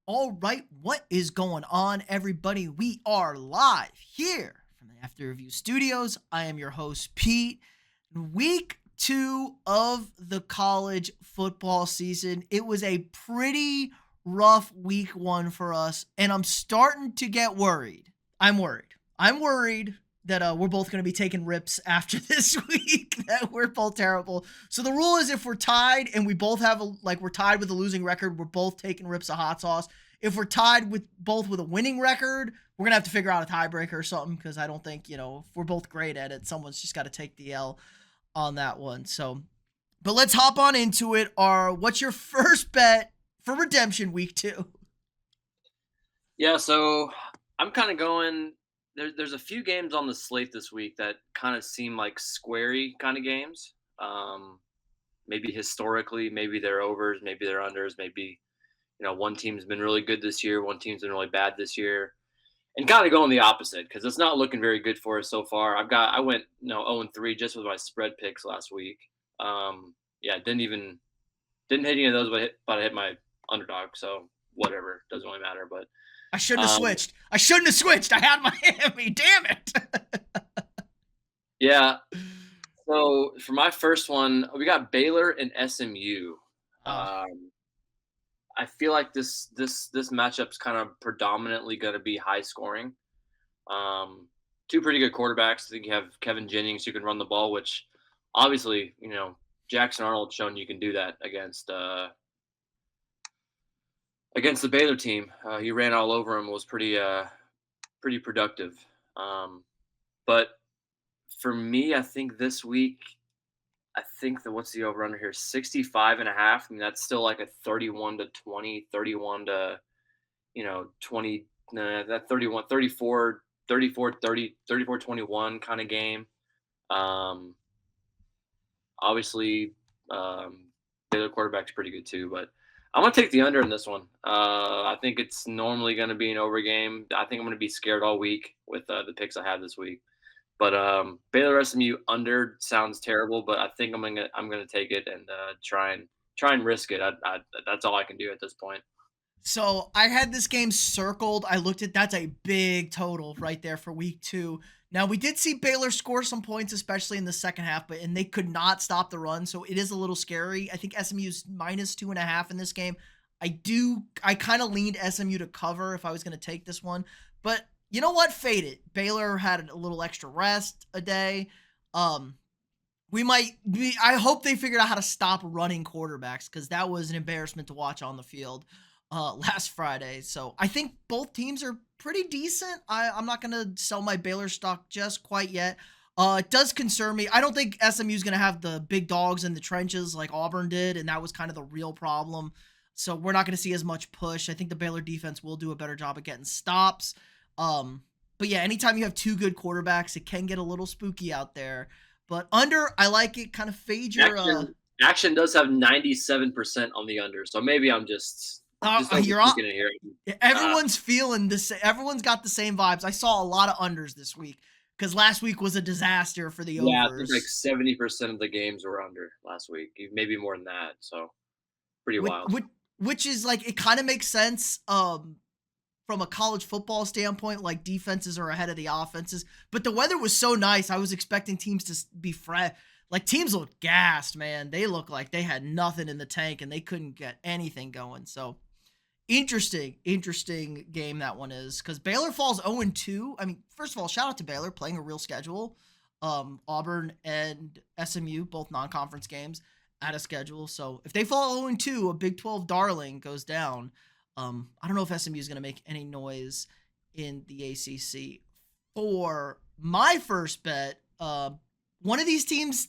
All right, what is going on, everybody? We are live here from the After Review Studios. I am your host, Pete. Week 2 of the college football season. It was a pretty rough week 1 for us, and I'm starting to get worried. I'm worried that we're both going to be taking rips after this week, that we're both terrible. So the rule is if we're tied and we both have we're tied with a losing record, we're both taking rips of hot sauce. If we're tied with both with a winning record, we're going to have to figure out a tiebreaker or something, because I don't think, if we're both great at it, someone's just got to take the L on that one. So, but let's hop on into it. What's your first bet for redemption week 2? Yeah, so I'm kind of going. There's a few games on the slate this week that kind of seem like squarey kind of games. Maybe historically, maybe they're overs, maybe they're unders, maybe one team's been really good this year, one team's been really bad this year, and kind of going the opposite because it's not looking very good for us so far. I went 0-3 just with my spread picks last week. Yeah, didn't hit any of those, but I hit my underdog, so whatever, doesn't really matter. But I shouldn't have um, switched. I had Miami. Damn it. yeah. So for my first one, we got Baylor and SMU. Oh, Um, I feel like this matchup's kind of predominantly going to be high scoring. Two pretty good quarterbacks. I think you have Kevin Jennings who can run the ball, which obviously Jackson Arnold shown you can do that against the Baylor team. He ran all over him. Was pretty productive. But for me, I think this week, I think that what's the over under here? 65 and a half. I mean, that's still like a 31-20, 31 to, 20, that 31, 34, 34, 30, 34, 21 kind of game. Um, Obviously, the other quarterback's pretty good too, but I'm going to take the under in this one. I think it's normally going to be an over game. I think I'm going to be scared all week with the picks I have this week. But Baylor SMU under sounds terrible, but I think I'm gonna take it and try and risk it. That's all I can do at this point. so I had this game circled. I looked at that's a big total right there for week 2. Now we did see Baylor score some points, especially in the second half, and they could not stop the run, so it is a little scary. I think SMU's -2.5 in this game. I kind of leaned SMU to cover if I was going to take this one, but you know what? Fade it. Baylor had a little extra rest a day. Um, I hope they figured out how to stop running quarterbacks, because that was an embarrassment to watch on the field last Friday. So I think both teams are pretty decent. I'm not going to sell my Baylor stock just quite yet. It does concern me. I don't think SMU is going to have the big dogs in the trenches like Auburn did, and that was kind of the real problem. So we're not going to see as much push. I think the Baylor defense will do a better job at getting stops. But yeah, anytime you have two good quarterbacks, it can get a little spooky out there. But under, I like it. Kind of fade your. Action does have 97% on the under, so maybe I'm just You're on. overthinking it here. Everyone's feeling this. Everyone's got the same vibes. I saw a lot of unders this week because last week was a disaster for the Yeah, I think like overs. 70% of the games were under last week, maybe more than that. So pretty Which, wild. which, which is like it kind of makes sense. From a college football standpoint, like defenses are ahead of the offenses. But the weather was so nice, I was expecting teams to be fresh. Like teams looked gassed, man. They looked like they had nothing in the tank and they couldn't get anything going. So interesting game that one is, because Baylor falls 0-2. I mean, first of all, shout out to Baylor playing a real schedule. Auburn and SMU, both non-conference games, at a schedule. So if they fall 0-2, a Big 12 darling goes down. I don't know if SMU is going to make any noise in the ACC. For my first bet, one of these teams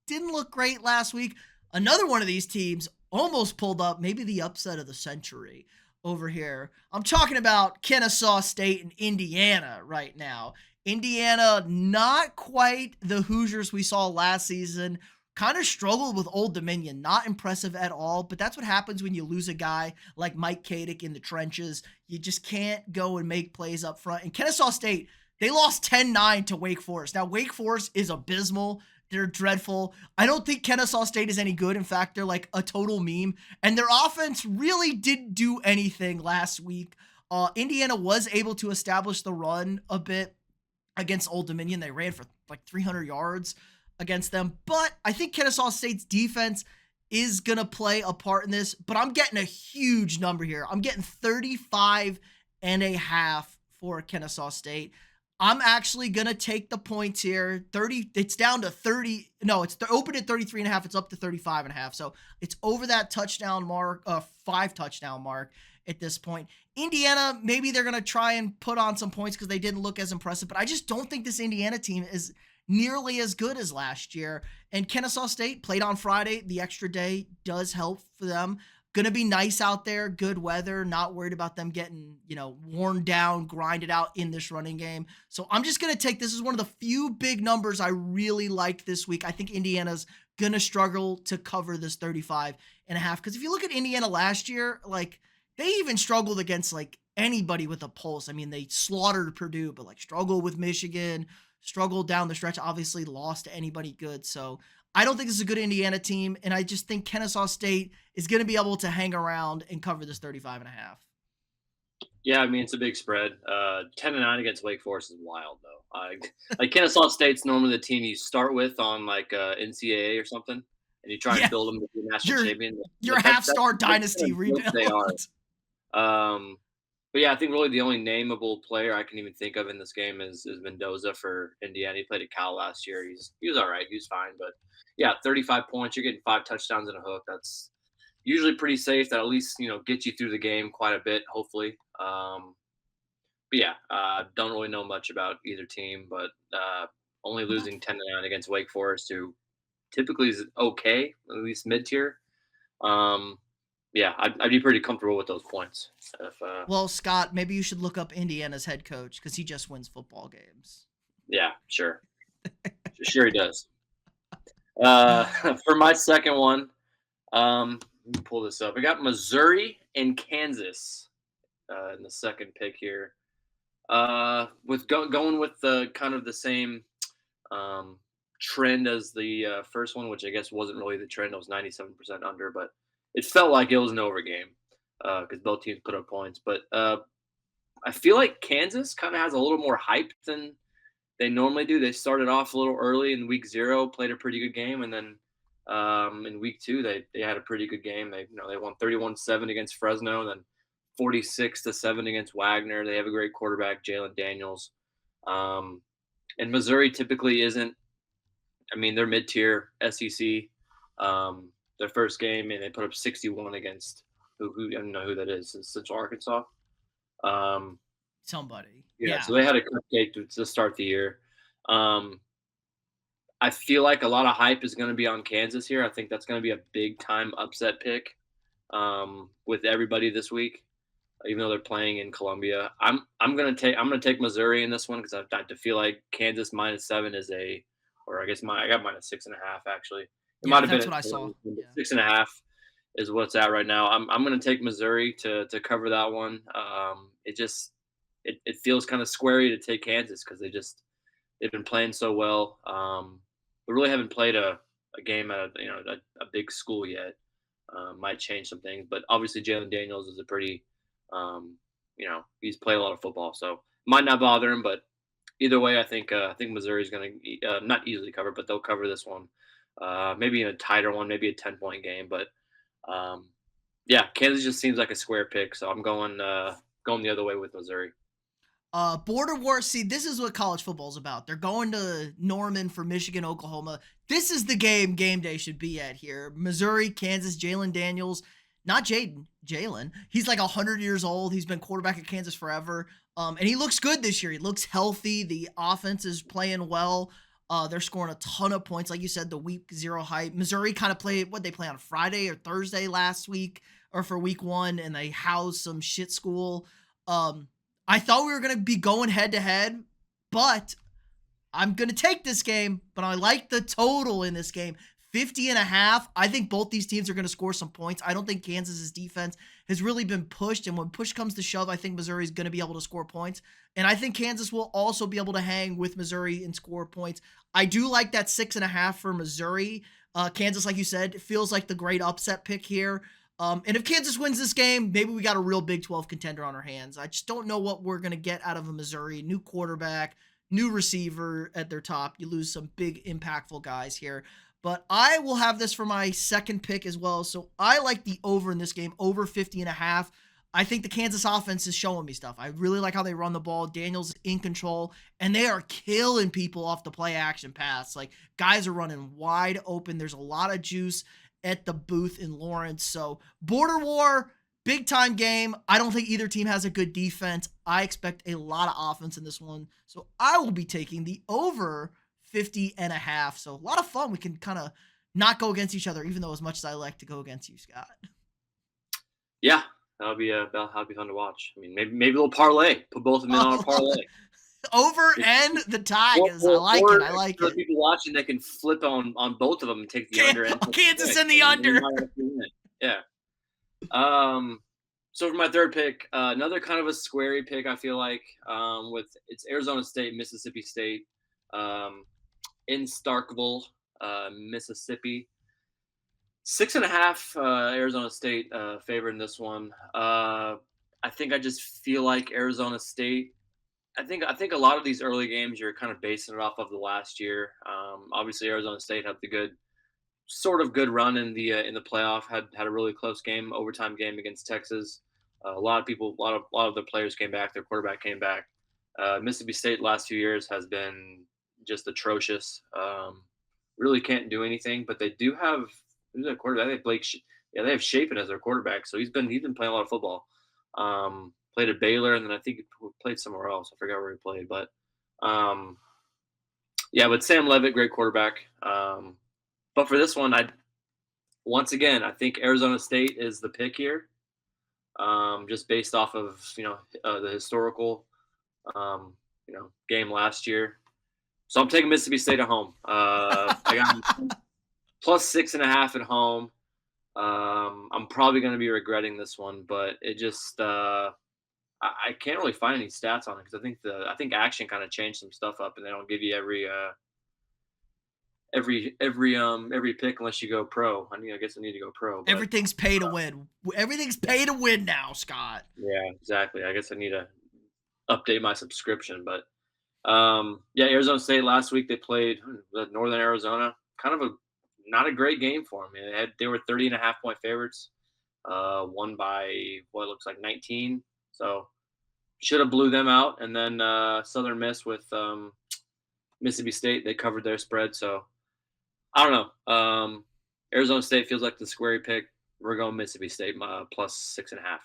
didn't look great last week. Another one of these teams almost pulled up maybe the upset of the century over here. I'm talking about Kennesaw State and Indiana right now. Indiana, not quite the Hoosiers we saw last season. Kind of struggled with Old Dominion. Not impressive at all, but that's what happens when you lose a guy like Mike Kadick in the trenches. You just can't go and make plays up front. And Kennesaw State, they lost 10-9 to Wake Forest. Now, Wake Forest is abysmal. They're dreadful. I don't think Kennesaw State is any good. In fact, they're like a total meme. And their offense really didn't do anything last week. Indiana was able to establish the run a bit against Old Dominion. They ran for like 300 yards against them. But I think Kennesaw State's defense is going to play a part in this. But I'm getting a huge number here. I'm getting 35.5 for Kennesaw State. I'm actually going to take the points here. 30, it's down to 30. No, it's open at 33.5. It's up to 35.5. So it's over that touchdown mark, 5 touchdown mark at this point. Indiana, maybe they're going to try and put on some points because they didn't look as impressive, but I just don't think this Indiana team is nearly as good as last year. And Kennesaw State played on Friday. The extra day does help for them. Going to be nice out there, good weather, not worried about them getting, worn down, grinded out in this running game. So I'm just going to take, this is one of the few big numbers I really liked this week. I think Indiana's going to struggle to cover this 35.5. Because if you look at Indiana last year, like they even struggled against like anybody with a pulse. I mean, they slaughtered Purdue, but like struggled with Michigan, struggled down the stretch, obviously lost to anybody good. So I don't think this is a good Indiana team, and I just think Kennesaw State is going to be able to hang around and cover this 35.5. Yeah, I mean it's a big spread. 10-9 against Wake Forest is wild though. Like Kennesaw State's normally the team you start with on like NCAA or something, and you try and Yeah, build them to be a national champion. your half-star dynasty rebuild. They are. But yeah, I think really the only nameable player I can even think of in this game is Mendoza for Indiana. He played at Cal last year. He was all right. He was fine. But yeah, 35 points. You're getting 5 touchdowns and a hook. That's usually pretty safe. That at least get you through the game quite a bit, hopefully. But yeah, don't really know much about either team. But only losing 10-9 against Wake Forest, who typically is okay, at least mid tier. Yeah, I'd be pretty comfortable with those points. Well, Scott, maybe you should look up Indiana's head coach because he just wins football games. Yeah, sure. Sure he does. For my second one, let me pull this up. I got Missouri and Kansas in the second pick here. With going with the kind of the same trend as the first one, which I guess wasn't really the trend. It was 97% under, but it felt like it was an over game because both teams put up points. But I feel like Kansas kind of has a little more hype than they normally do. They started off a little early in week 0, played a pretty good game, and then in week 2 they had a pretty good game. They won 31-7 against Fresno, and then 46-7 against Wagner. They have a great quarterback, Jalen Daniels. And Missouri typically isn't. I mean, they're mid-tier SEC. Their first game, and they put up 61 against who I don't know who that is. It's Central Arkansas. Somebody. Yeah. So they had a cupcake to start the year. I feel like a lot of hype is going to be on Kansas here. I think that's going to be a big time upset pick with everybody this week, even though they're playing in Columbia. I'm going to take Missouri in this one because I feel like Kansas -7 is or I guess I got -6.5 actually. It might have been what I saw. 6.5 is what's at right now. I'm going to take Missouri to cover that one. It feels kind of squarey to take Kansas because they've been playing so well. We really haven't played a game at a big school yet. Might change some things, but obviously Jalen Daniels is a pretty he's played a lot of football, so might not bother him. But either way, I think Missouri is going to not easily cover, but they'll cover this one. Maybe in a tighter one, maybe a 10-point game, but yeah, Kansas just seems like a square pick, so I'm going the other way with Missouri. Border Wars. See, this is what college football is about. They're going to Norman for Michigan, Oklahoma. This is the game day should be at here. Missouri, Kansas, Jalen Daniels, not Jalen. He's like 100 years old. He's been quarterback at Kansas forever. And he looks good this year. He looks healthy. The offense is playing well. They're scoring a ton of points. Like you said, the week 0 hype. Missouri kind of played, they play on Friday or Thursday last week or for week 1, and they housed some shit school. I thought we were going to be going head to head, but I'm going to take this game, but I like the total in this game. 50.5. I think both these teams are going to score some points. I don't think Kansas's defense has really been pushed. And when push comes to shove, I think Missouri is going to be able to score points. And I think Kansas will also be able to hang with Missouri and score points. I do like that 6.5 for Missouri. Kansas, like you said, feels like the great upset pick here. And if Kansas wins this game, maybe we got a real Big 12 contender on our hands. I just don't know what we're going to get out of a Missouri. New quarterback, new receiver at their top. You lose some big, impactful guys here. But I will have this for my second pick as well. So I like the over in this game, over 50.5. I think the Kansas offense is showing me stuff. I really like how they run the ball. Daniels in control, and they are killing people off the play action pass. Like, guys are running wide open. There's a lot of juice at the booth in Lawrence. So border war, big time game. I don't think either team has a good defense. I expect a lot of offense in this one. So I will be taking the over 50.5. So a lot of fun. We can kind of not go against each other, even though as much as I like to go against you, Scott. Yeah, that'll be fun to watch. I mean, maybe a little parlay. Put both of them in on a parlay. Over and the Tigers. I like it. I like for it. the people watching, they can flip on both of them and take the under. And Kansas in the under. Yeah. So for my third pick, another kind of a squarey pick, I feel like, with it's Arizona State, Mississippi State, in Starkville, Mississippi. 6.5, Arizona State favored in this one. I think I just feel like Arizona State. I think a lot of these early games you're kind of basing it off of the last year. Obviously, Arizona State had the good run in the playoff. Had a really close game, overtime game against Texas. A lot of the players came back. Their quarterback came back. Mississippi State last few years has been just atrocious. Really can't do anything, but they do have who's their quarterback? They have they have Shapen as their quarterback, so he's been playing a lot of football. Played at Baylor, and then I think he played somewhere else. I forgot where he played, but but Sam Levitt, great quarterback. But for this one, I think Arizona State is the pick here, just based off of the historical game last year. So I'm taking Mississippi State at home. I got plus 6.5 at home. I'm probably going to be regretting this one, but it just I can't really find any stats on it because I think Action kind of changed some stuff up, and they don't give you every pick unless you go pro. I guess I need to go pro. But, everything's pay to win. Everything's pay to win now, Scott. Yeah, exactly. I guess I need to update my subscription, but Arizona State last week they played Northern Arizona. Kind of not a great game for them. They were 30.5-point favorites. Won by what looks like 19. So should have blew them out. And then Southern Miss with Mississippi State, they covered their spread. So I don't know. Arizona State feels like the squarey pick. We're going Mississippi State plus 6.5.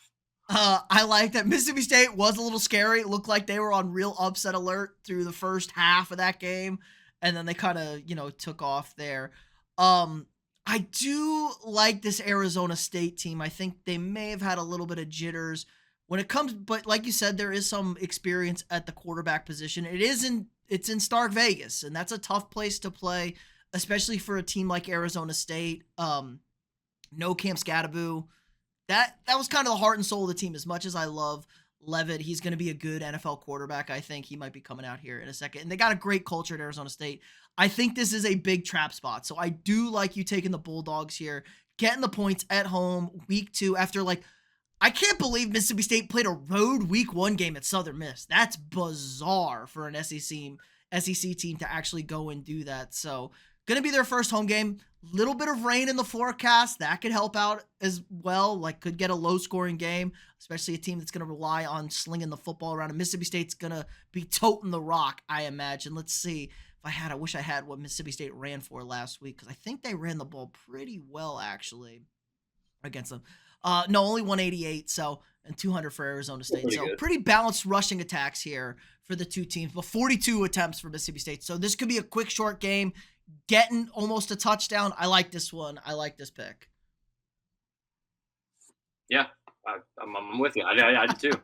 I like that. Mississippi State was a little scary. It looked like they were on real upset alert through the first half of that game, and then they kind of, took off there. I do like this Arizona State team. I think they may have had a little bit of jitters when it comes, but like you said, there is some experience at the quarterback position. It's in Stark Vegas, and that's a tough place to play, especially for a team like Arizona State. No Cam Scattaboo. That was kind of the heart and soul of the team. As much as I love Levitt, he's going to be a good NFL quarterback. I think he might be coming out here in a second. And they got a great culture at Arizona State. I think this is a big trap spot. So I do like you taking the Bulldogs here, getting the points at home week 2 after I can't believe Mississippi State played a road week 1 game at Southern Miss. That's bizarre for an SEC team to actually go and do that. So going to be their first home game. Little bit of rain in the forecast. That could help out as well. Could get a low-scoring game, especially a team that's going to rely on slinging the football around. And Mississippi State's going to be toting the rock, I imagine. Let's see. I wish I had what Mississippi State ran for last week, because I think they ran the ball pretty well, actually, against them. No, only 188, and 200 for Arizona State. Pretty balanced rushing attacks here for the two teams, but 42 attempts for Mississippi State. So this could be a quick, short game. Getting almost a touchdown. I like this one. I like this pick. Yeah, I'm with you. I do too.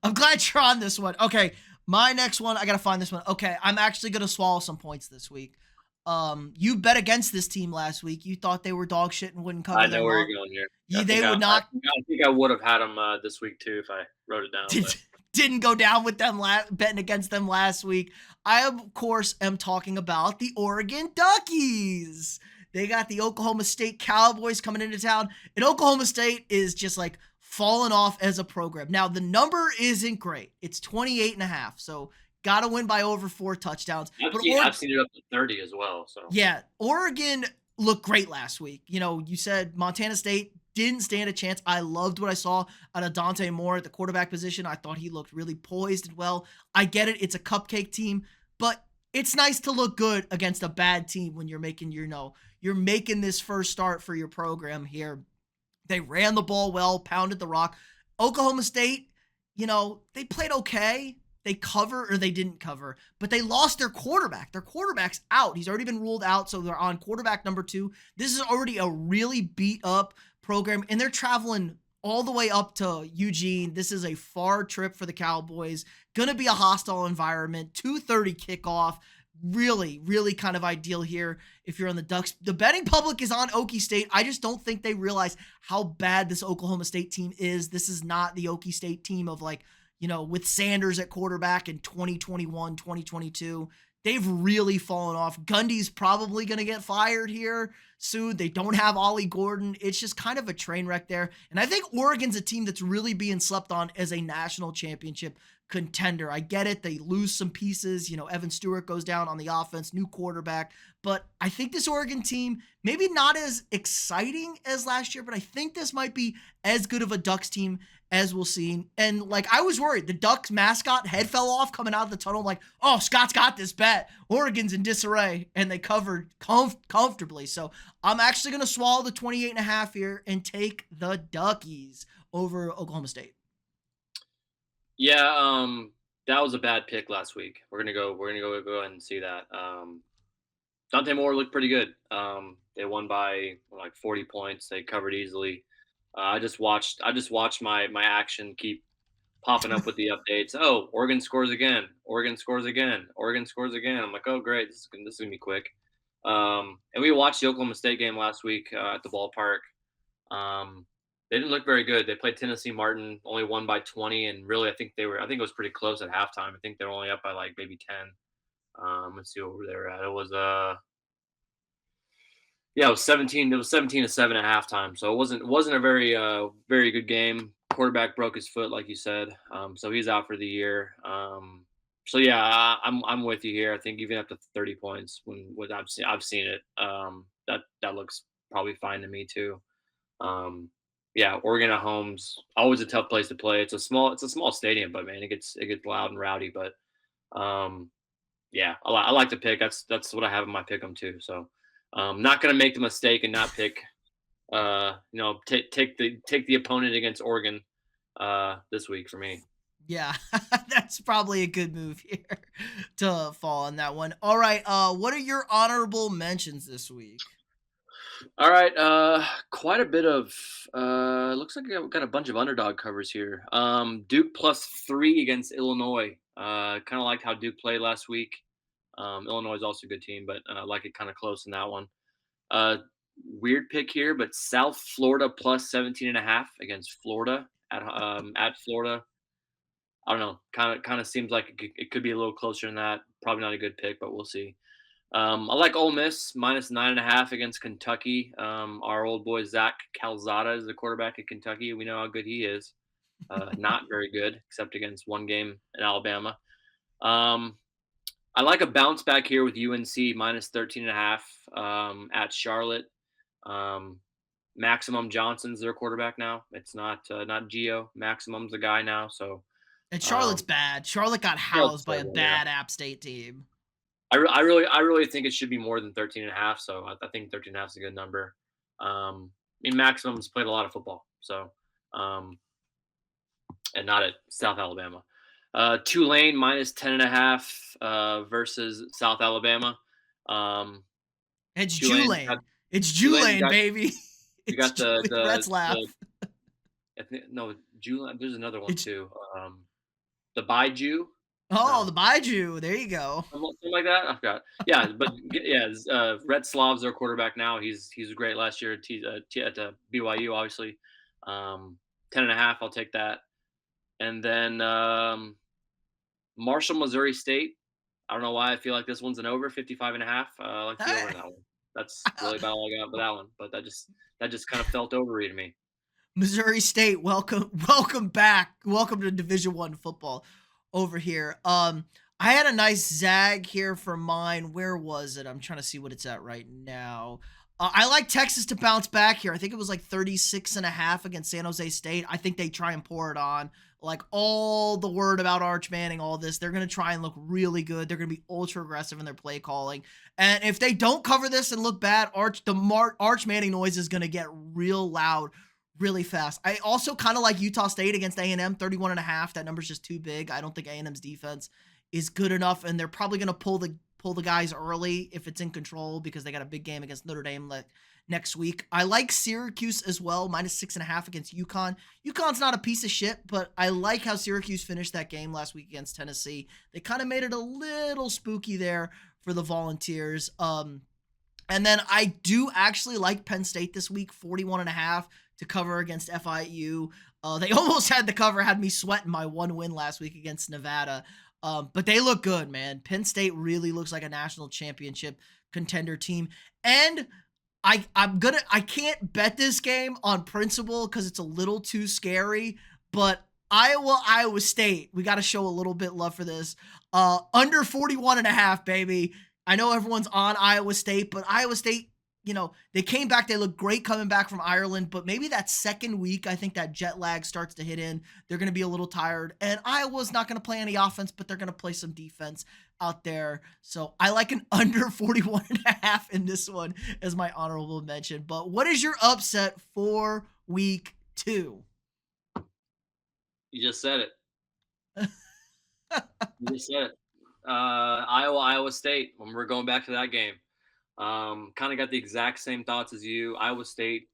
I'm glad you're on this one. Okay, my next one, I got to find this one. Okay, I'm actually going to swallow some points this week. You bet against this team last week. You thought they were dog shit and wouldn't I cover know them where up. you're going here. You They would I not think I would have had him this week too if I wrote it down, did, but didn't go down with them betting against them last week. I of course am talking about the Oregon Duckies. They got the Oklahoma State Cowboys coming into town, and Oklahoma State is just like falling off as a program. Now the number isn't great. It's 28 and a half. So got to win by over 4 touchdowns. But I've seen it up to 30 as well. So yeah, Oregon looked great last week. You said Montana State didn't stand a chance. I loved what I saw out of Dante Moore at the quarterback position. I thought he looked really poised and well. I get it. It's a cupcake team, but it's nice to look good against a bad team when you're making you're making this first start for your program here. They ran the ball well, pounded the rock. Oklahoma State, they played okay. They cover or they didn't cover, but they lost their quarterback. Their quarterback's out. He's already been ruled out, so they're on quarterback number 2. This is already a really beat up program, and they're traveling all the way up to Eugene. This is a far trip for the Cowboys. Gonna be a hostile environment. 2:30 kickoff. Really, really kind of ideal here if you're on the Ducks. The betting public is on Okie State. I just don't think they realize how bad this Oklahoma State team is. This is not the Okie State team of with Sanders at quarterback in 2021, 2022. They've really fallen off. Gundy's probably going to get fired here soon. They don't have Ollie Gordon. It's just kind of a train wreck there. And I think Oregon's a team that's really being slept on as a national championship contender. I get it. They lose some pieces. Evan Stewart goes down on the offense, new quarterback. But I think this Oregon team, maybe not as exciting as last year, but I think this might be as good of a Ducks team as we'll see. And I was worried. The Ducks mascot head fell off coming out of the tunnel. I'm like, oh, Scott's got this bet. Oregon's in disarray. And they covered comfortably. So I'm actually going to swallow the 28 and a half here and take the Duckies over Oklahoma State. yeah, that was a bad pick last week. We're gonna go ahead and see that. Dante Moore looked pretty good. They won by like 40 points. They covered easily. I just watched my action keep popping up with the updates. Oh, Oregon scores again. Oregon scores again. Oregon scores again. I'm like, oh great, this is gonna be quick. And we watched the Oklahoma State game last week at the ballpark. They didn't look very good. They played Tennessee Martin, only won by 20, and really, I think it was pretty close at halftime. I think they were only up by like maybe 10. Let's see what they were at. It was yeah, it was 17. It was 17-7 at halftime. So it wasn't a very good game. Quarterback broke his foot, like you said. So he's out for the year. So yeah, I'm with you here. I think even up to 30 points when I've seen it. That looks probably fine to me too. Um, yeah, Oregon at home's always a tough place to play. It's a small stadium, but man, it gets loud and rowdy. But um, yeah, I like the pick. That's what I have in my pick 'em too. So not gonna make the mistake and not pick. Take the opponent against Oregon this week for me. Yeah, that's probably a good move here to fall on that one. All right, what are your honorable mentions this week? All right, quite a bit of looks like I've got a bunch of underdog covers here. Duke +3 against Illinois. Kind of liked how Duke played last week. Illinois is also a good team, but I like it kind of close in that one. Uh, Weird pick here, but South Florida +17.5 against Florida at Florida. I don't know. Kind of seems like it could be a little closer than that. Probably not a good pick, but we'll see. I like Ole Miss -9.5 against Kentucky. Our old boy Zach Calzada is the quarterback at Kentucky. We know how good he is. Not very good, except against one game in Alabama. Um, I like a bounce back here with UNC -13.5 at Charlotte. Um, Maximum Johnson's their quarterback now. It's not Geo. Maximum's the guy now. So And Charlotte's um, bad. Charlotte got Charlotte's housed by a terrible. Yeah. bad App State team. I really think it should be more than 13 and a half. So I think 13 and a half is a good number. Maximum's played a lot of football. So, and not at South Alabama. Tulane -10.5 versus South Alabama. Um, It's Tulane's got Julane. It's Tulane's Julane, got baby. you It's got the Julane. the Let's laugh. the I think no Julian. There's another one It's too. The Baiju. Oh, No. the Baiju. There you go. Something like that? I forgot. Yeah, but yeah, Red Slav's their quarterback now. He's great last year at BYU, obviously. 10.5, I'll take that. And then Marshall, Missouri State. I don't know why I feel like this one's an over 55.5. I like the over in that one. That's really about all I got with that one. But that just kind of felt overy to me. Missouri State, welcome, welcome back, welcome to Division 1 football over here. I had a nice zag here for mine. Where was it? I'm trying to see what it's at right now. I like Texas to bounce back here. I think it was like 36.5 against San Jose State. I think they try and pour it on. Like all the word about Arch Manning, all this, they're going to try and look really good. They're going to be ultra aggressive in their play calling. And if they don't cover this and look bad, Arch Manning noise is going to get real loud really fast. I also kind of like Utah State against A&M, 31.5. That number's just too big. I don't think A&M's defense is good enough, and they're probably going to pull the guys early if it's in control because they got a big game against Notre Dame next week. I like Syracuse as well, -6.5 against UConn. UConn's not a piece of shit, but I like how Syracuse finished that game last week against Tennessee. They kind of made it a little spooky there for the Volunteers. And then I do actually like Penn State this week, 41.5 to cover against FIU. They almost had the cover, had me sweating my one win last week against Nevada. But they look good, man. Penn State really looks like a national championship contender team. And I can't bet this game on principle because it's a little too scary, but Iowa State, we got to show a little bit love for this. Under 41.5, baby. I know everyone's on Iowa State, but Iowa State, they came back. They look great coming back from Ireland, but maybe that second week, I think that jet lag starts to hit in. They're going to be a little tired, and Iowa's not going to play any offense, but they're going to play some defense out there. So I like an under 41.5 in this one as my honorable mention. But what is your upset for week 2? You just said it. You just said it. Iowa State. When we're going back to that game, kind of got the exact same thoughts as you. Iowa State.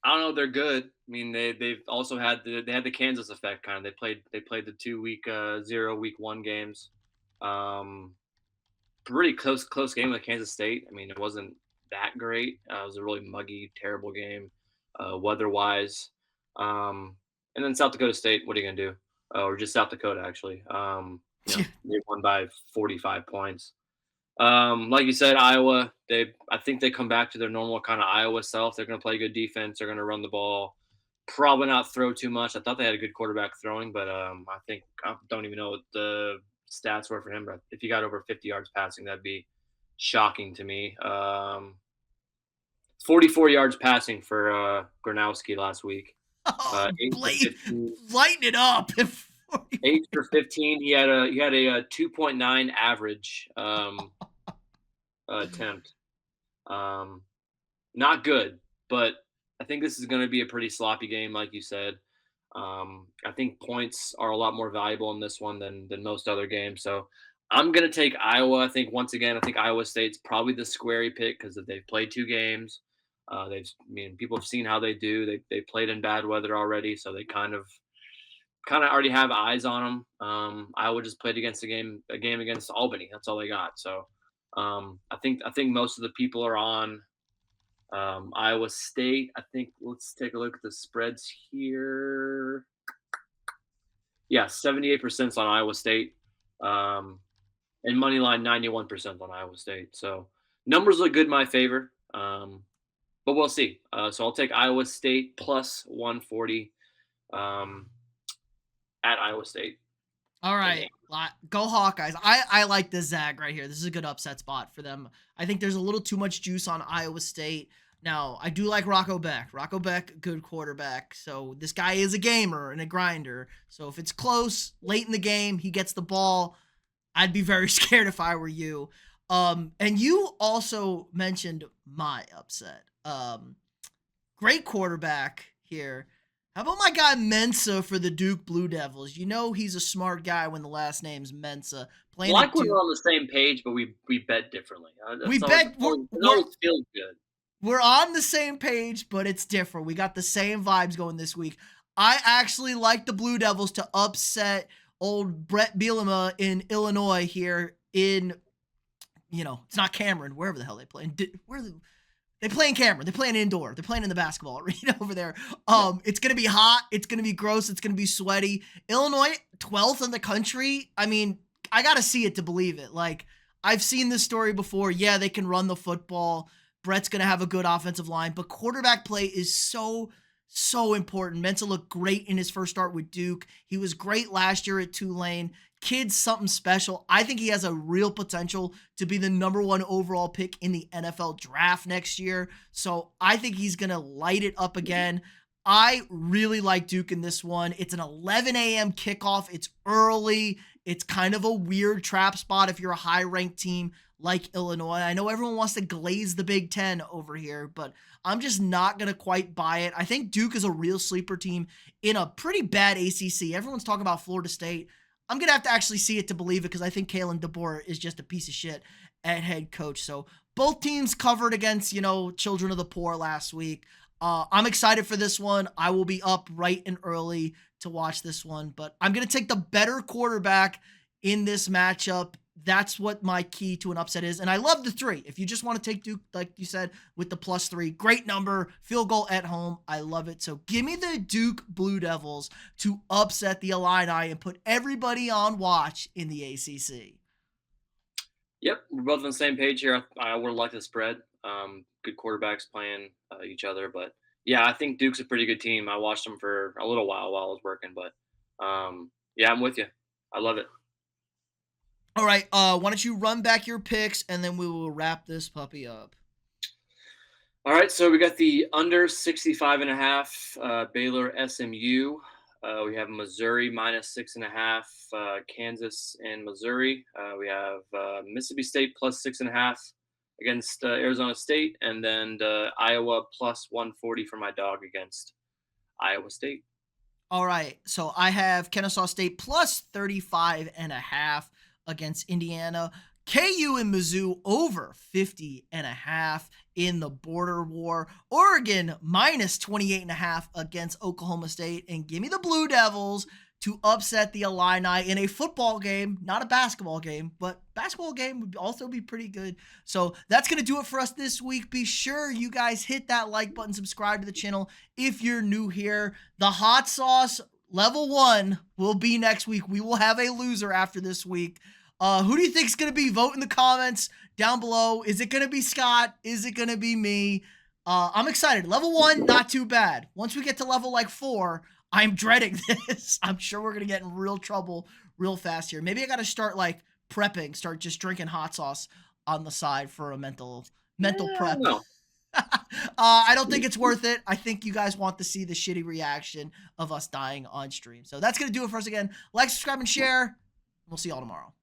I don't know. They're good. I mean, they've also had the Kansas effect. Kind of. They played the 2-week 0 week 1 games. Pretty close game with Kansas State. I mean, it wasn't that great. It was a really muggy, terrible game, weather-wise. And then South Dakota State. What are you gonna do? Or just South Dakota, actually. They won by 45 points. Like you said, Iowa. I think they come back to their normal kind of Iowa self. They're gonna play good defense. They're gonna run the ball. Probably not throw too much. I thought they had a good quarterback throwing, but I don't even know what the stats were for him. But if he got over 50 yards passing, that'd be shocking to me. 44 yards passing for Gronowski last week. Oh, 8 for 15. lighten it up. 8 for 15. He had a 2.9 average attempt. Not good, but I think this is going to be a pretty sloppy game, like you said. I think points are a lot more valuable in this one than most other games. So I'm going to take Iowa. I think once again, I think Iowa State's probably the squarey pick because they've played 2 games. People have seen how they do. They played in bad weather already, so they kind of already have eyes on them. Iowa just played against a game against Albany. That's all they got. So I think most of the people are on Iowa State. I think let's take a look at the spreads here. Yeah, 78% on Iowa State, and money line 91% on Iowa State. So numbers look good in my favor, but we'll see. So I'll take Iowa State plus 140 at Iowa State. All right. Go Hawkeyes. I like this zag right here. This is a good upset spot for them. I think there's a little too much juice on Iowa State. Now, I do like Rocco Beck. Rocco Beck, good quarterback. So this guy is a gamer and a grinder. So if it's close, late in the game, he gets the ball, I'd be very scared if I were you. And you also mentioned my upset. Great quarterback here. How about my guy Mensa for the Duke Blue Devils? You know he's a smart guy when the last name's Mensa. Playing like we're on the same page, but we bet differently. We bet it always feels good. We're on the same page, but it's different. We got the same vibes going this week. I actually like the Blue Devils to upset old Brett Bielema in Illinois here in, it's not Cameron, wherever the hell they play. They play in Cameron. They're playing indoor. They're playing in the basketball arena over there. Yeah. It's gonna be hot. It's gonna be gross. It's gonna be sweaty. Illinois, 12th in the country. I mean, I gotta see it to believe it. Like, I've seen this story before. Yeah, they can run the football. Brett's gonna have a good offensive line, but quarterback play is so important. Mensa looked great in his first start with Duke. He was great last year at Tulane. Kid's something special. I think he has a real potential to be the number one overall pick in the NFL draft next year. So I think he's going to light it up again. I really like Duke in this one. It's an 11 a.m. kickoff. It's early. It's kind of a weird trap spot if you're a high ranked team like Illinois. I know everyone wants to glaze the Big Ten over here, but I'm just not going to quite buy it. I think Duke is a real sleeper team in a pretty bad ACC. Everyone's talking about Florida State. I'm going to have to actually see it to believe it because I think Kalen DeBoer is just a piece of shit at head coach. So both teams covered against, children of the poor last week. I'm excited for this one. I will be up bright and early to watch this one, but I'm going to take the better quarterback in this matchup. That's what my key to an upset is. And I love the 3. If you just want to take Duke, like you said, with the +3, great number, field goal at home. I love it. So give me the Duke Blue Devils to upset the Illini and put everybody on watch in the ACC. Yep, we're both on the same page here. I would like the spread. Good quarterbacks playing each other, but yeah, I think Duke's a pretty good team. I watched them for a little while I was working, but yeah, I'm with you. I love it. All right, why don't you run back your picks and then we will wrap this puppy up. All right, so we got the under 65.5 Baylor SMU. We have Missouri -6.5, Kansas and Missouri. We have Mississippi State +6.5 against Arizona State, and then Iowa +140 for my dog against Iowa State. All right. So I have Kennesaw State +35.5 against Indiana. KU and Mizzou over 50.5 in the border war. Oregon -28.5 against Oklahoma State. And give me the Blue Devils to upset the Illini in a football game, not a basketball game, but basketball game would also be pretty good. So that's going to do it for us this week. Be sure you guys hit that like button, subscribe to the channel if you're new here. The hot sauce level 1 will be next week. We will have a loser after this week. Who do you think is going to be? Vote in the comments down below. Is it going to be Scott? Is it going to be me? I'm excited. Level 1, not too bad. Once we get to level 4, I'm dreading this. I'm sure we're going to get in real trouble real fast here. Maybe I got to start prepping, start just drinking hot sauce on the side for a mental prep. No. I don't think it's worth it. I think you guys want to see the shitty reaction of us dying on stream. So that's going to do it for us again. Like, subscribe, and share. We'll see y'all tomorrow.